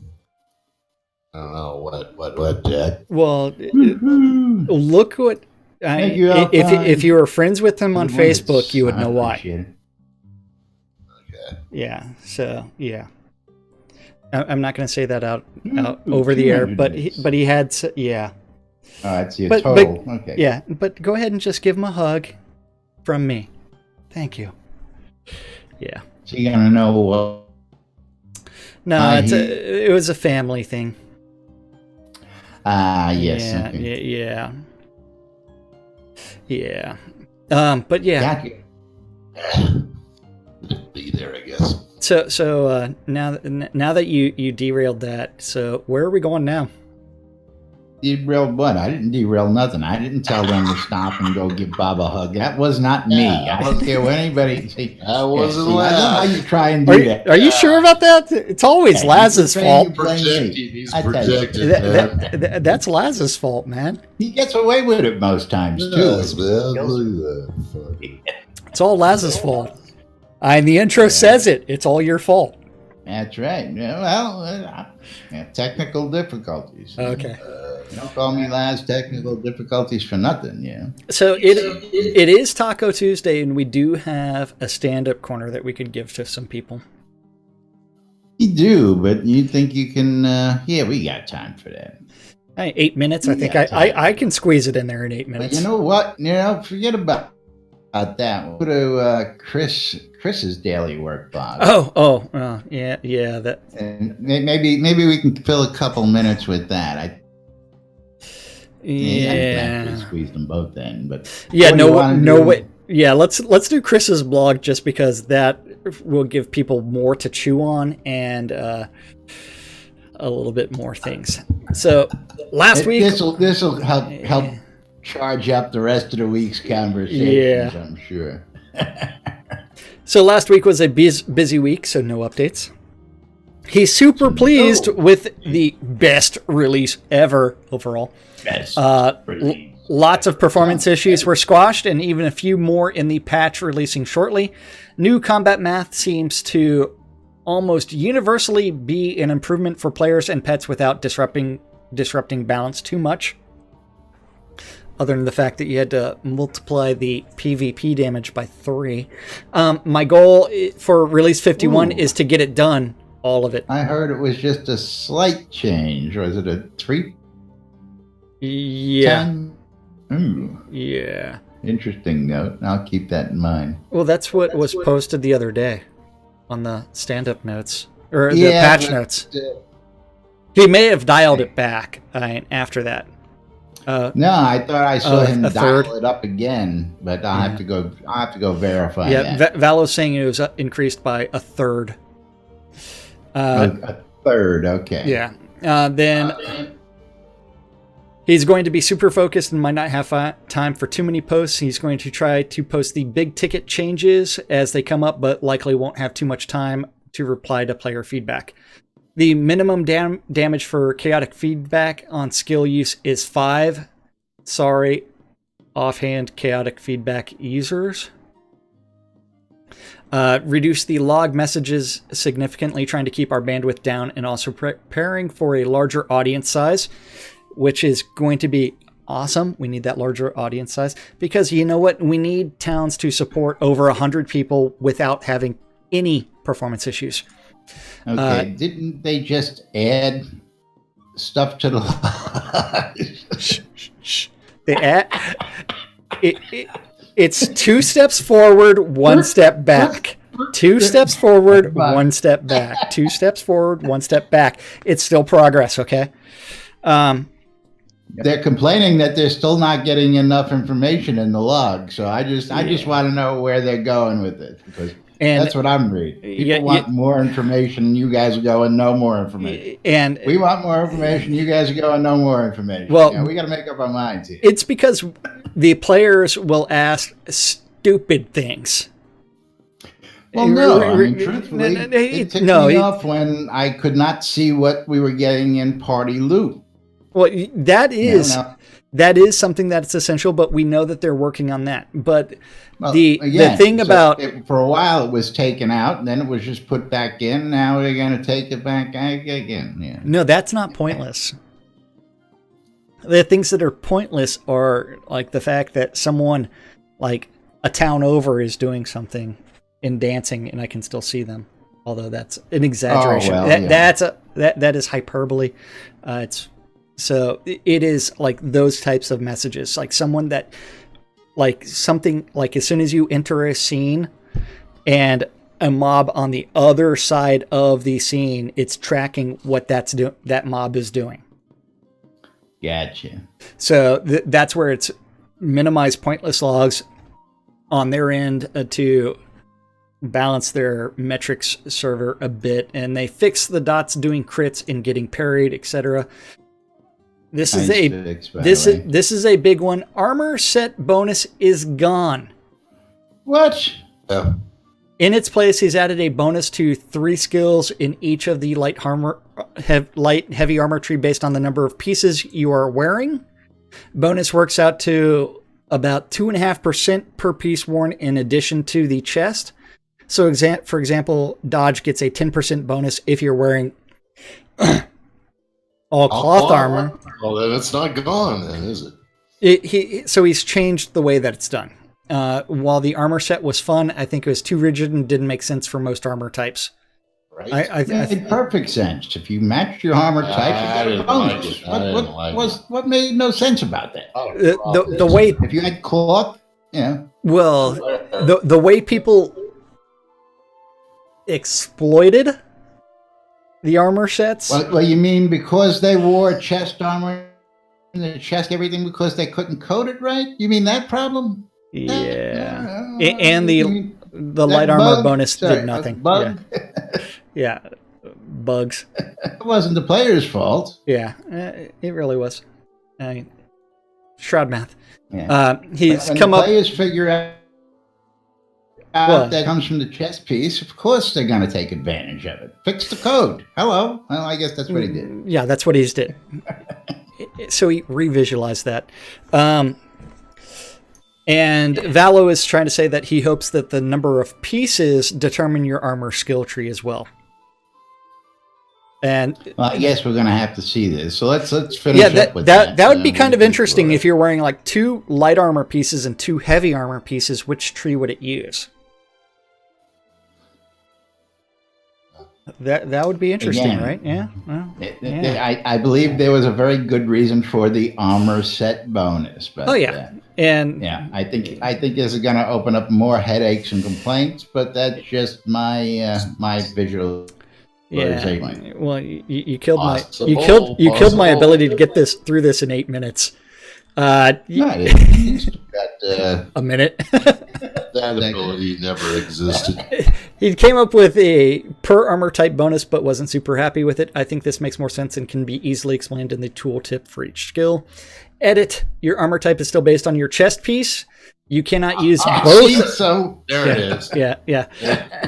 I don't know what Jack. well, Woohoo. look what Thank you, Alpine. if you were friends with him on Facebook, you would know why. Appreciate it. Okay. Yeah. So yeah, I'm not going to say that out over the air, but he had yeah. Oh, that's your But total. Okay. Yeah, but go ahead and just give him a hug from me. Thank you. Yeah. So you're gonna know what? No, it was a family thing. Yes. Yeah, Okay. yeah. But yeah. Got you. Be there, I guess. So now that you derailed that, so where are we going now? Derailed what? I didn't derail nothing. I didn't tell them to stop and go give Bob a hug. That was not me. I don't care what anybody. See, I wasn't I know how loud. you try and do that. Are you sure about that? It's always Yeah, Laz's you fault. blame me. He's I tell you. projected, man. That's Laz's fault, man. He gets away with it most times too. Yes, man. Look at that. It's all Laz's fault. And the intro says it. It's all your fault. That's right. Yeah, well, technical difficulties. Okay. Don't call me Laz. Technical difficulties for nothing. Yeah. So it is Taco Tuesday, and we do have a stand-up corner that we could give to some people. You do, but you think you can? Yeah, we got time for that. Hey, 8 minutes. I think Yeah, I can squeeze it in there in 8 But minutes. you know what? Forget about that. We'll go to Chris's daily work blog. Yeah. That. And maybe we can fill a couple minutes with that. I can actually squeeze them both in, but Yeah. what do you wanna No do? way. Yeah. Let's do Chris's blog just because that will give people more to chew on and a little bit more things. So last week. This will help charge up the rest of the week's conversations. Yeah. I'm sure. So last week was a busy week, so no updates. He's super pleased with the best release ever overall. Best release. Lots of performance issues were squashed, and even a few more in the patch releasing shortly. New combat math seems to almost universally be an improvement for players and pets without disrupting balance too much. Other than the fact that you had to multiply the PvP damage by 3. My goal for release 51 is to get it done, all of it. I heard it was just a slight change. Was it a 3? Yeah. 10? Ooh, Yeah. interesting note. I'll keep that in mind. Well, that's what was posted the other day on the stand-up notes, or the Yeah, patch but, notes. He may have dialed it back after that. No, I thought I saw him a dial third? it up again, but I'll have to go verify Yeah, that. Valo's saying it was increased by a third. A third, okay. Yeah. Then he's going to be super focused and might not have time for too many posts. He's going to try to post the big ticket changes as they come up, but likely won't have too much time to reply to player feedback. The minimum damage for chaotic feedback on skill use is 5. Sorry, offhand chaotic feedback users. Reduce the log messages significantly, trying to keep our bandwidth down and also preparing for a larger audience size, which is going to be awesome. We need that larger audience size because you know what? We need towns to support over 100 people without having any performance issues. Okay, didn't they just add stuff to the They add it's 2 steps forward, 1 step back. 2 steps forward, 1 step back. 2 steps forward, 1 step back. It's still progress, okay? They're complaining that they're still not getting enough information in the log. So I just want to know where they're going with it because that's what I'm reading. People want more information. You guys go and no more information. And we want more information. You guys go and no more information. Well, we got to make up our minds here. It's because the players will ask stupid things. Well, no. I mean, truthfully, it ticked me off when I could not see what we were getting in party loot. Well, that is something that's essential, but we know that they're working on that. But the thing about for a while it was taken out, and then it was just put back in. Now we're going to take it back again. Yeah. No, that's not pointless. The things that are pointless are like the fact that someone, like a town over, is doing something and dancing, and I can still see them. Although that's an exaggeration. Oh, well, that is hyperbole. So it is like those types of messages, like someone that, like something like as soon as you enter a scene and a mob on the other side of the scene, it's tracking what that mob is doing. Gotcha. So that's where it's minimize pointless logs on their end to balance their metrics server a bit, and they fix the dots doing crits and getting parried, etc. This is a big one. Armor set bonus is gone. What? Yeah. In its place, he's added a bonus to 3 skills in each of the light, heavy armor tree based on the number of pieces you are wearing. Bonus works out to about 2.5% per piece worn in addition to the chest. So, for example, dodge gets a 10% bonus if you're wearing all cloth armor. Well, then it's not gone, then, is it? So he's changed the way that it's done. While the armor set was fun, I think it was too rigid and didn't make sense for most armor types. Right. It made perfect sense. If you matched your armor type, you got a bonus. What made no sense about that? The way if you had cloth, Well, the way people exploited the armor sets. Well, you mean because they wore chest armor in the chest, everything because they couldn't code it right? You mean that problem? Yeah. And the light armor bonus did nothing. Bug? Yeah. Bugs. It wasn't the player's fault. Yeah, it really was. Shroud math. Yeah. He's when come the up. Players figure out that comes from the chess piece. Of course, they're going to take advantage of it. Fix the code. Hello. Well, I guess that's what he did. Yeah, that's what he did. So he revisualized that. And Valo is trying to say that he hopes that the number of pieces determine your armor skill tree as well. And well, I guess we're going to have to see this. So let's finish up with that. That would be kind of interesting if you're wearing like 2 light armor pieces and 2 heavy armor pieces. Which tree would it use? That would be interesting, again, right? Yeah. Well, I believe there was a very good reason for the armor set bonus. But, I think this is going to open up more headaches and complaints. But that's just my my visual. Yeah. Well, you killed my ability to get through this in 8 minutes. A minute. That ability never existed. He came up with a per armor type bonus, but wasn't super happy with it. I think this makes more sense and can be easily explained in the tooltip for each skill. Edit. Your armor type is still based on your chest piece. You cannot use both. So there it is. Yeah.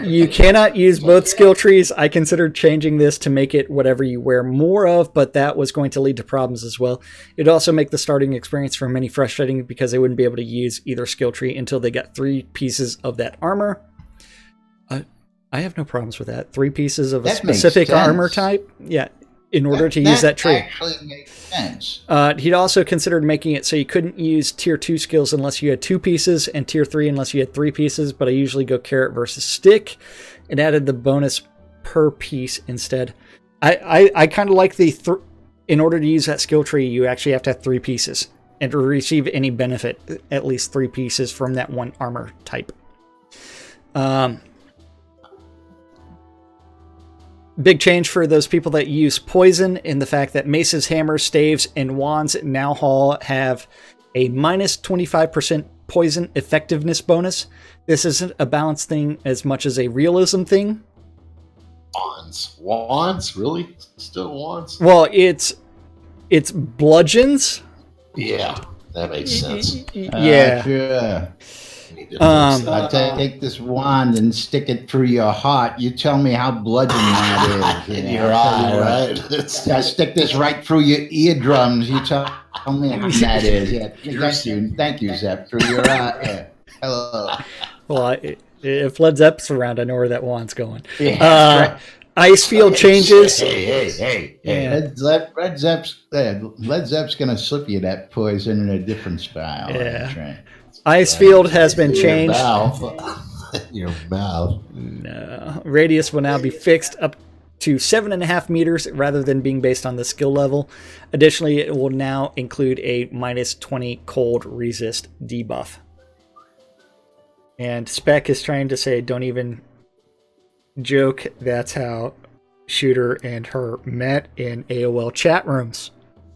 You cannot use both skill trees. I considered changing this to make it whatever you wear more of, but that was going to lead to problems as well. It'd also make the starting experience for many frustrating because they wouldn't be able to use either skill tree until they got 3 pieces of that armor. I have no problems with that. 3 pieces of a specific armor type. Yeah. in order to use that tree. Actually makes sense. He'd also considered making it so you couldn't use tier 2 skills unless you had 2 pieces, and tier 3 unless you had 3 pieces, but I usually go carrot versus stick, and added the bonus per piece instead. I kind of like in order to use that skill tree, you actually have to have 3 pieces, and to receive any benefit, at least 3 pieces from that one armor type. Big change for those people that use poison in the fact that maces, hammers, staves, and wands now all have a minus 25% poison effectiveness bonus. This isn't a balance thing as much as a realism thing. Wands? Really? Still wands? Well, it's bludgeons. Yeah, that makes sense. Yeah. Sure. I take this wand and stick it through your heart. You tell me how bludgeon that is. In your eye, right? I stick this right through your eardrums. You tell me how that is. Yeah, thank you, Zep. Through your eye. Yeah. Hello. Well, if Led Zepp's around, I know where that wand's going. Yeah, right. Ice field changes. Hey. Yeah. Led Zepp's gonna slip you that poison in a different style. Yeah. That's right. Ice field has been changed. Your mouth. No. Radius will now be fixed up to 7.5 meters rather than being based on the skill level. Additionally, it will now include a minus 20 cold resist debuff. And Spec is trying to say, don't even joke. That's how Shooter and her met in AOL chat rooms.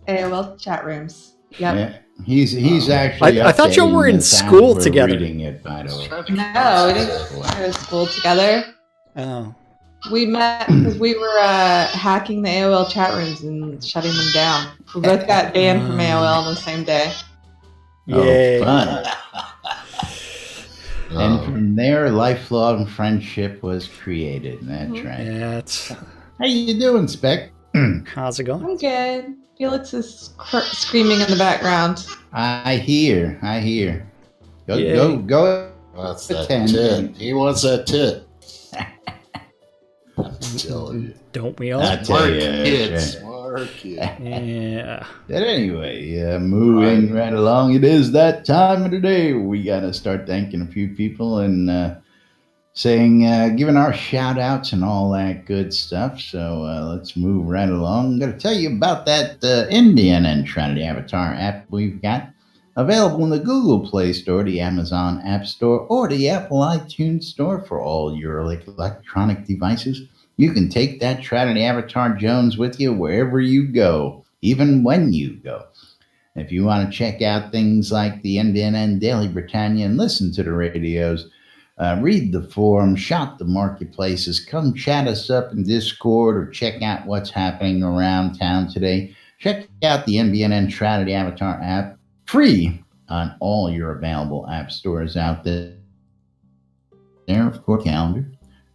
AOL chat rooms. Yep. Yeah. He's actually. I thought y'all were in school together. Reading it, by the way. No, we didn't go to school together. Oh. We met because we were hacking the AOL chat rooms and shutting them down. We both got banned from AOL on the same day. Yay. Oh, fun. And from there, lifelong friendship was created. That's right. Yeah, it's... How you doing, Spec? How's it going? I'm good. Felix is screaming in the background. I hear. Go. That's that tit. He wants that tit. I'm telling you. Don't we all? Smart kids. Yeah. But anyway, moving right along. It is that time of the day. We got to start thanking a few people and giving our shout outs and all that good stuff. So let's move right along. I'm going to tell you about that Indian and Trinity Avatar app we've got available in the Google Play Store, the Amazon App Store, or the Apple iTunes Store for all your electronic devices. You can take that Trinity Avatar Jones with you wherever you go, even when you go. If you want to check out things like the NBNN Daily Britannia and listen to the radios, read the forums, shop the marketplaces, come chat us up in Discord or check out what's happening around town today. Check out the NBNN Trinity Avatar app, free on all your available app stores out there. There, of course, calendar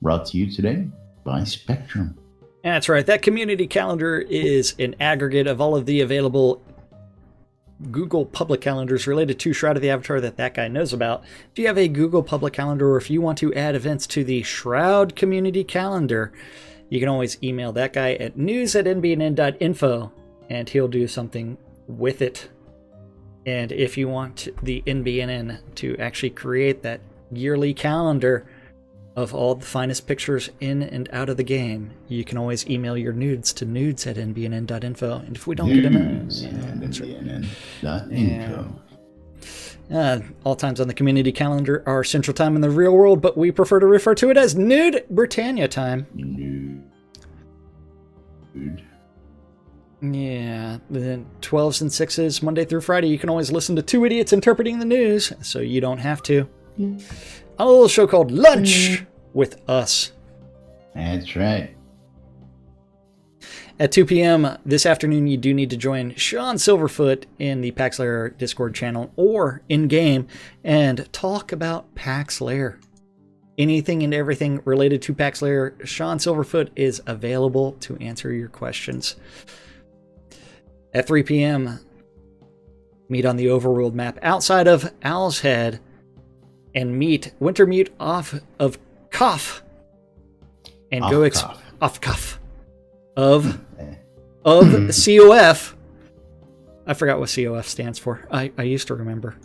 brought to you today by Spectrum. That's right. That community calendar is an aggregate of all of the available Google public calendars related to Shroud of the Avatar that guy knows about. If you have a Google public calendar or if you want to add events to the Shroud community calendar, you can always email that guy at news@nbnn.info and he'll do something with it. And if you want the NBNN to actually create that yearly calendar of all the finest pictures in and out of the game, you can always email your nudes to nudes@nbnn.info. And if we don't get them, all times on the community calendar are Central Time in the real world, but we prefer to refer to it as Nude Britannia time. Nude. Yeah, the 12s and 6s, Monday through Friday. You can always listen to two idiots interpreting the news, so you don't have to. A little show called Lunch with Us. That's right. At 2 p.m. this afternoon, you do need to join Sean Silverfoot in the PAX Lair Discord channel or in-game and talk about PAX Lair. Anything and everything related to PAX Lair, Sean Silverfoot is available to answer your questions. At 3 p.m., meet on the overworld map outside of Owl's Head and meet Wintermute off of Cuff and go off Cuff of of COF. I forgot what COF stands for. I used to remember.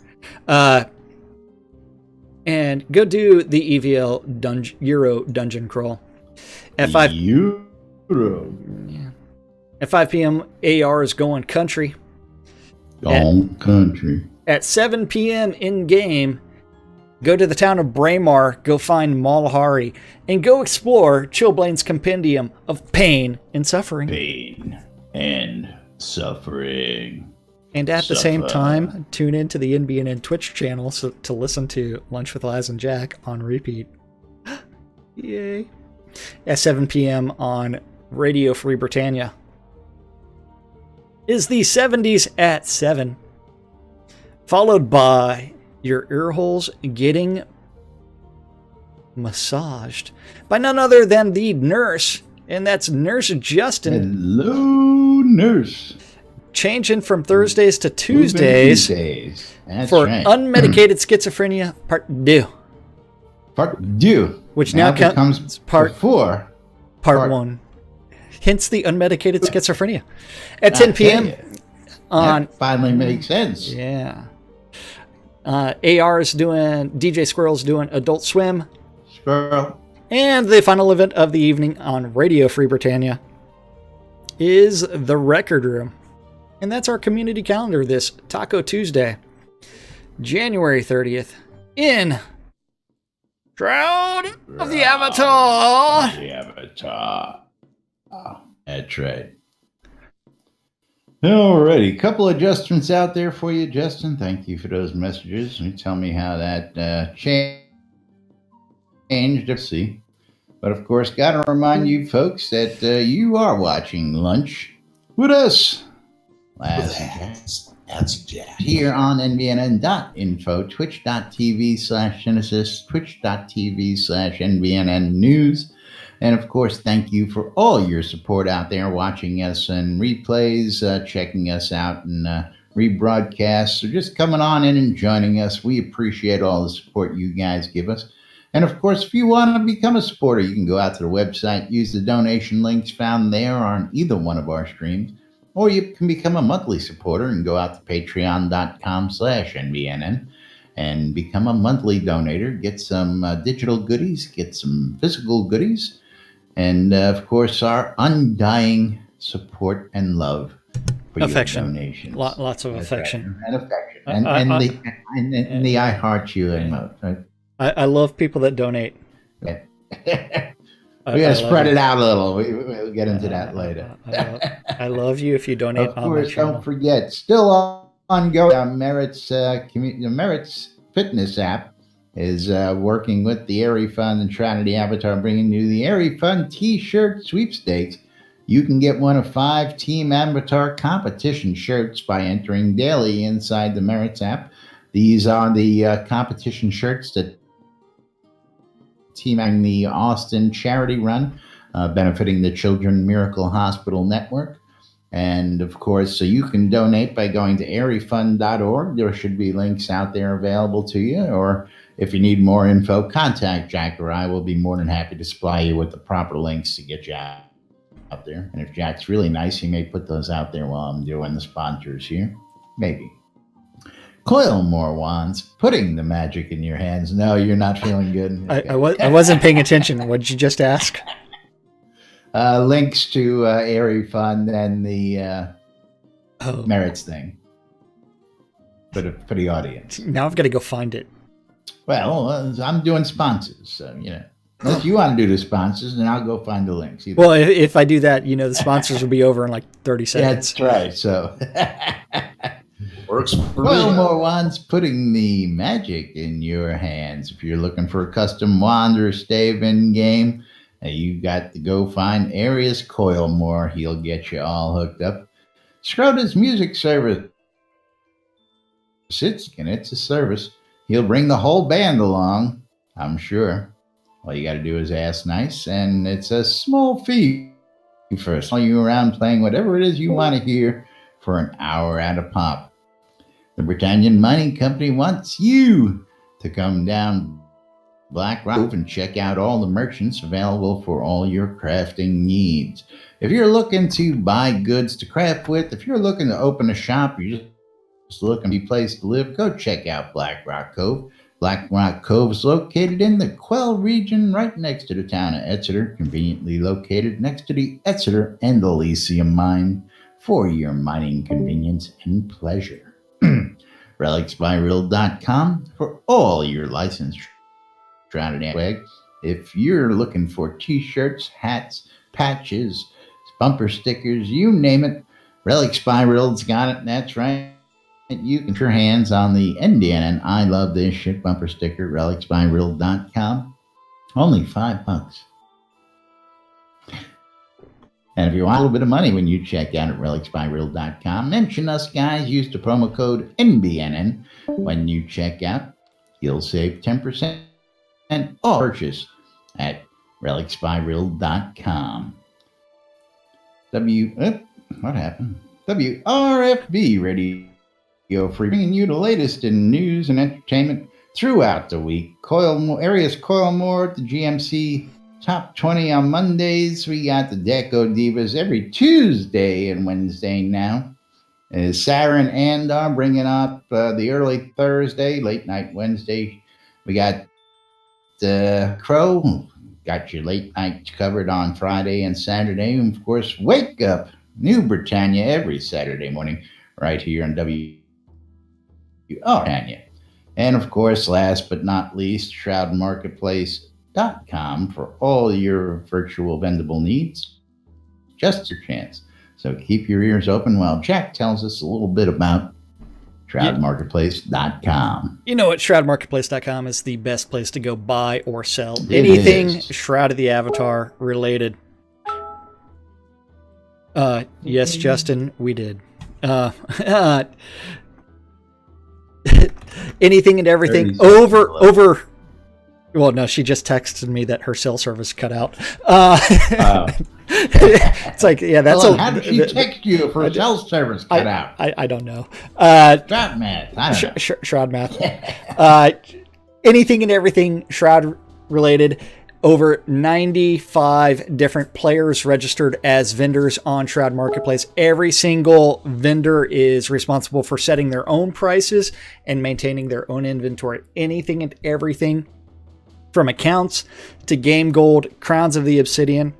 And go do the EVL Euro dungeon crawl. At 5 At 5 p.m., AR is going country. Country. At 7 p.m. in game, go to the town of Braemar, go find Malahari, and go explore Chillblade's Compendium of Pain and Suffering. Pain and suffering. And at the same time, tune into the NBNN Twitch channel to listen to Lunch with Liz and Jack on repeat. Yay. At 7 p.m. on Radio Free Britannia. Is the 70s at 7. Followed by your ear holes getting massaged by none other than the nurse. And that's Nurse Justin. Hello, nurse. Changing from Thursdays to Tuesdays That's for right. unmedicated schizophrenia part 2. Part 2. Which now becomes part 4. Part 1. Hence the unmedicated schizophrenia. At 10 p.m. on... That finally makes sense. Yeah. AR is doing... DJ Squirrel's doing Adult Swim. Squirrel. And the final event of the evening on Radio Free Britannia is The Record Room. And that's our community calendar this Taco Tuesday, January 30th, in Shroud of the Avatar. The Avatar. Oh, that's right. Alrighty, couple of adjustments out there for you, Justin. Thank you for those messages. You tell me how that changed. See, but of course, got to remind you folks that you are watching Lunch with us. That's Jack. Here on nbnn.info, twitch.tv/Genesis, twitch.tv/NBNN News. And of course, thank you for all your support out there, watching us in replays, checking us out and rebroadcasts, or just coming on in and joining us. We appreciate all the support you guys give us. And of course, if you want to become a supporter, you can go out to the website, use the donation links found there on either one of our streams. Or you can become a monthly supporter and go out to patreon.com/NBNN and become a monthly donator. Get some digital goodies, get some physical goodies, and of course, our undying support and love for affection. Your donations. Lots of affection. And affection. And the I heart you emote. Right? I love people that donate. We got to spread it out a little. We'll get into that later. I love you if you donate of on course, my channel. don't forget, still ongoing, Merritt's Fitness app is working with the Airy Fund and Trinity Avatar, bringing you the Airy Fund T-shirt sweepstakes. You can get one of 5 Team Avatar competition shirts by entering daily inside the Merritt's app. These are the competition shirts that teaming the Austin charity run, benefiting the Children Miracle Hospital Network. And of course, so you can donate by going to airyfund.org. There should be links out there available to you. Or if you need more info, contact Jack or I will be more than happy to supply you with the proper links to get you out there. And if Jack's really nice, he may put those out there while I'm doing the sponsors here. Maybe. Coil more wands, putting the magic in your hands. No, you're not feeling good. I wasn't paying attention. What did you just ask? Links to Airy Fund and the Merits thing for the audience. Now I've got to go find it. Well, I'm doing sponsors, so unless you want to do the sponsors, then I'll go find the links. Well, if I do that, the sponsors will be over in like 30 seconds. That's right. So. Works for Well, me. more wands, putting the magic in your hands. If you're looking for a custom wand or stave in game, you got to go find Arius Coilmore. He'll get you all hooked up. Schroeder's music service. It's a service. He'll bring the whole band along, I'm sure. All you got to do is ask nice, and it's a small fee for all you around playing whatever it is you want to hear for an hour at a pop. The Britannian Mining Company wants you to come down Black Rock and check out all the merchants available for all your crafting needs. If you're looking to buy goods to craft with, if you're looking to open a shop, you're just looking for a place to live, go check out Black Rock Cove. Black Rock Cove is located in the Quell region, right next to the town of Exeter, conveniently located next to the Exeter and Elysium mine for your mining convenience and pleasure. RelicsByReal.com for all your licensed Shroud swag. If you're looking for t-shirts, hats, patches, bumper stickers, you name it, Relics by Real's got it. That's right. You can get your hands on the NDN I Love This Shit bumper sticker, RelicsByReal.com. Only $5. And if you want a little bit of money when you check out at RelicsByReal.com, mention us, guys. Use the promo code NBNN when you check out. You'll save 10% and all purchase at RelicsByReal.com. What happened? WRFB Radio Free, bringing you the latest in news and entertainment throughout the week. Arius Coilmore at the GMC Top 20 on Mondays. We got the Deco Divas every Tuesday and Wednesday now. Sarah and Andar bringing up the early Thursday, late night Wednesday. We got Crow. Got your late night covered on Friday and Saturday. And of course, Wake Up New Britannia every Saturday morning right here on WRFB. And of course, last but not least, ShroudMarketplace.com for all your virtual vendable needs. Just your chance. So keep your ears open while Jack tells us a little bit about ShroudMarketplace.com. You know what? ShroudMarketplace.com is the best place to go buy or sell anything Shroud of the Avatar related. Yes, Justin, we did. Anything and everything over. Well, no, she just texted me that her cell service cut out. It's like, yeah, that's how did she text you if her cell service cut out? I don't know. Shroud math. Shroud math. Anything and everything Shroud related. Over 95 different players registered as vendors on Shroud Marketplace. Every single vendor is responsible for setting their own prices and maintaining their own inventory. Anything and everything from accounts to game gold, crowns of the obsidian,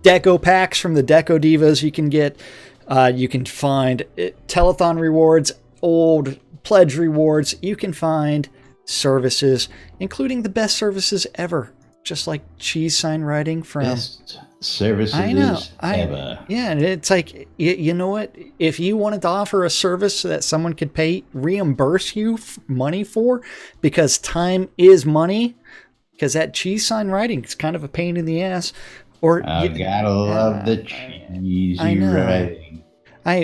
deco packs from the Deco Divas you can get. You can find telethon rewards, old pledge rewards. You can find services, including the best services ever. Just like cheese sign writing from best services ever. Yeah, and it's like, you know what? If you wanted to offer a service that someone could reimburse you money for, because time is money, because that cheese sign writing is kind of a pain in the ass. Or you gotta love the cheesy writing.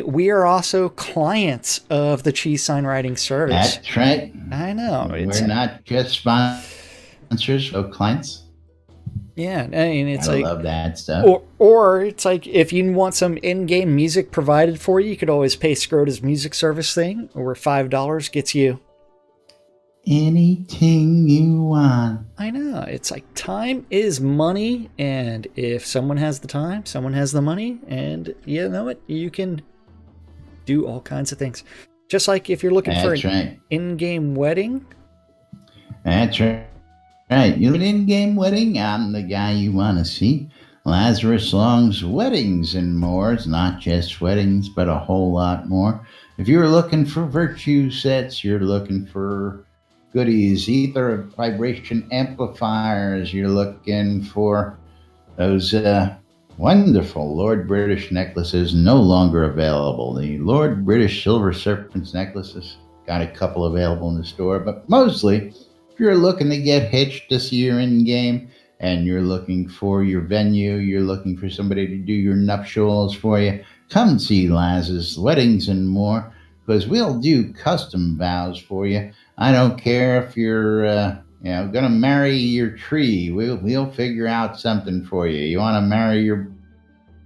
We are also clients of the cheese sign writing service. That's right. I know. We're not just sponsors, but clients. Yeah, I mean, it's I like, love that stuff. Or it's like, if you want some in-game music provided for you, you could always pay Scrota's music service thing, where $5 gets you anything you want. I know. It's like, time is money, and if someone has the time, someone has the money, and you know what? You can do all kinds of things. Just like if you're looking for an in-game wedding. That's right. Right, you have an in-game wedding? I'm the guy you want to see. Lazarus Long's Weddings and More. It's not just weddings, but a whole lot more. If you're looking for virtue sets, you're looking for goodies, ether vibration amplifiers, you're looking for those wonderful Lord British necklaces, no longer available. The Lord British Silver Serpents necklaces, got a couple available in the store, but mostly, if you're looking to get hitched this year in game and you're looking for your venue, you're looking for somebody to do your nuptials for you, come see Laz's Weddings and More, because we'll do custom vows for you. I don't care if you're going to marry your tree. We'll figure out something for you. You want to marry your...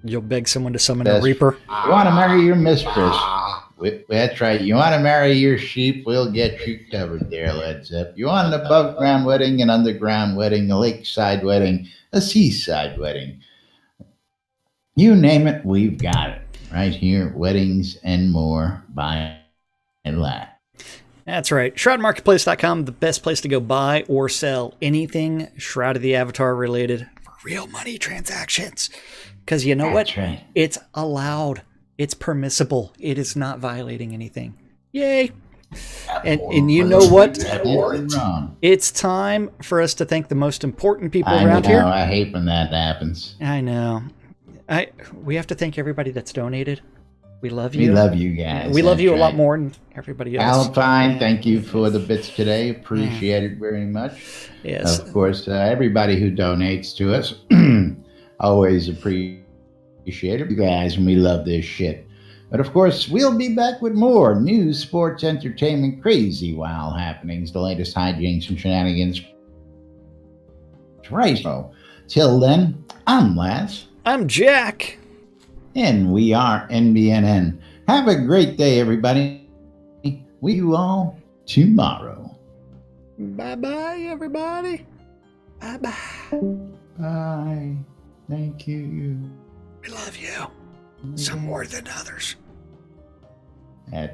You'll beg someone to summon a reaper. You want to marry your mistress. That's right. You want to marry your sheep? We'll get you covered there, Led Zepp. You want an above ground wedding, an underground wedding, a lakeside wedding, a seaside wedding. You name it, we've got it. Right here, Weddings and More by and Larry. That's right. ShroudMarketplace.com, the best place to go buy or sell anything Shroud of the Avatar related for real money transactions. Because you know what? Right. It's allowed. It's permissible. It is not violating anything. Yay. And you know what? Wrong. It's time for us to thank the most important people around here. I hate when that happens. I know. We have to thank everybody that's donated. We love you. We love you guys. We love you a lot right. more than everybody else. Alpine, thank you for the bits today. Appreciate it very much. Yes. Of course, everybody who donates to us, always appreciate it. You guys, and we love this shit. But of course, we'll be back with more news, sports, entertainment, crazy, wild happenings, the latest hijinks and shenanigans. Right. So, till then, I'm Lance. I'm Jack. And we are NBNN. Have a great day, everybody. We you all tomorrow. Bye-bye, everybody. Bye-bye. Bye. Thank you. We love you. Some more than others.